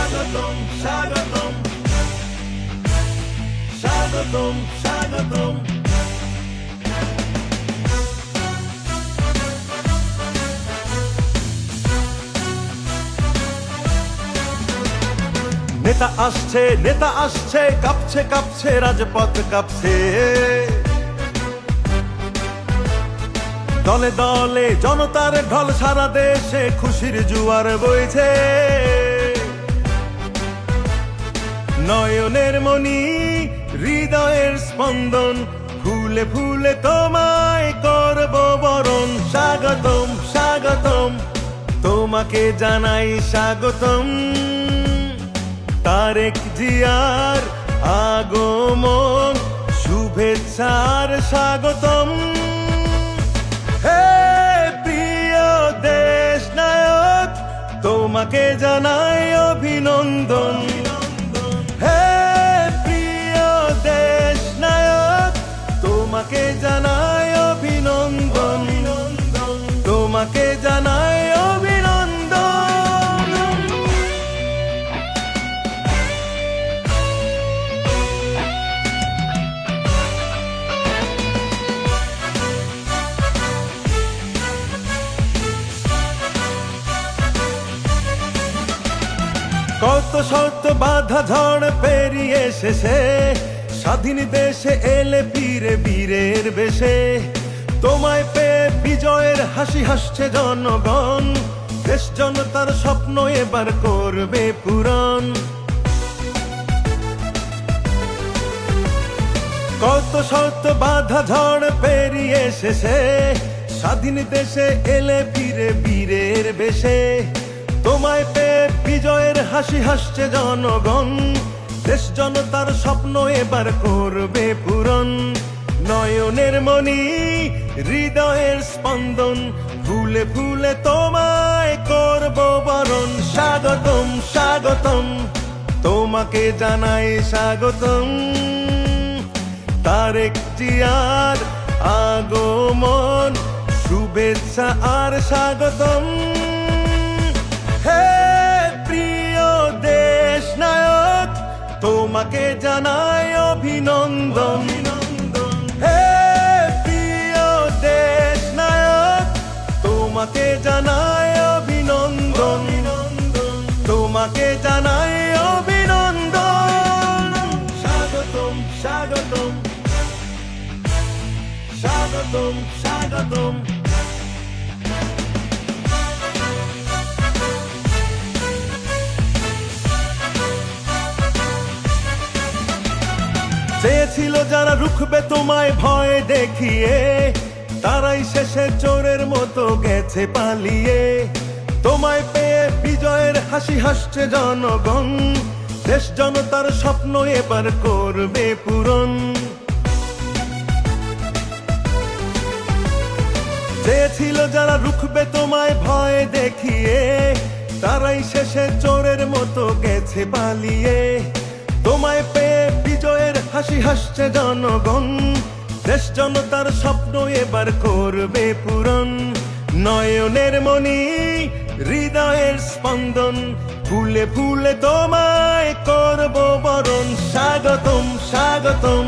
স্বাগতম স্বাগতম স্বাগতম স্বাগতম। নেতা আসছে কাঁপছে কাঁপছে রাজপথ কাঁপছে, দলে দলে জনতার ঢল, সারা দেশে খুশির জোয়ার বইছে। নয়নের মণি হৃদয়ের স্পন্দন, ফুলে ফুলে তোমায় করব বরণ। স্বাগতম স্বাগতম তোমাকে জানাই স্বাগতম, তারেক জিয়ার আগমন, শুভেচ্ছার স্বাগতম। হে প্রিয় দেশ নায়ক, তোমাকে জানাই অভিনন্দন। হে প্রিয় দেশ নায়ক, তোমাকে জানাই অভিনন্দন, তোমাকে জানাই অভিনন্দন। কত শত বাধা ঝড় পেরিয়ে শেষে, স্বাধীন দেশে এলে ফিরে বীরের বেশে। তোমায় পেয়ে বিজয়ের হাসি হাসছে জনগণ, দেশ জনতার স্বপ্ন এবার করবে পূরণ। কত শত বাধা ঝড় পেরিয়ে শেষে, স্বাধীন দেশে এলে ফিরে বীরের বেশে। তোমায় পেয়ে বিজয়ের হাসি হাসছে জনগণ, দেশ জনতার স্বপ্ন এবার করবে পূরণ। নয়নের মণি হৃদয়ের স্পন্দন, ফুলে ফুলে তোমায় করব বরণ। স্বাগতম স্বাগতম তোমাকে জানাই স্বাগতম, তারেক জিয়ার আগমন, শুভেচ্ছা আর স্বাগতম। হে প্রিয় দেশ নায়ক, তোমাকে জানাই অভিনন্দন। হে প্রিয় দেশ নায়ক, তোমাকে জানাই অভিনন্দন, তোমাকে জানাই অভিনন্দন। স্বাগতম স্বাগতম স্বাগতম স্বাগতম। চেয়েছিল যারা রুখবে তোমায় ভয় দেখিয়ে, তারাই শেষে চোরের মতো গেছে পালিয়ে। তোমায় পেয়ে বিজয়ের হাসি হাসছে জনগণ, দেশ জনতার স্বপ্ন এবার করবে পূরণ। চেয়েছিল যারা রুখবে তোমায় ভয় দেখিয়ে, তারাই শেষে চোরের মতো গেছে পালিয়ে। তোমায় পেয়ে বিজয়ের হাসি হাসছে জনগণ, দেশ জনতার স্বপ্ন এবার করবে পূরণ। নয়নের মণি হৃদয়ের স্পন্দন, ফুলে ফুলে তোমায় করব বরণ। স্বাগতম স্বাগতম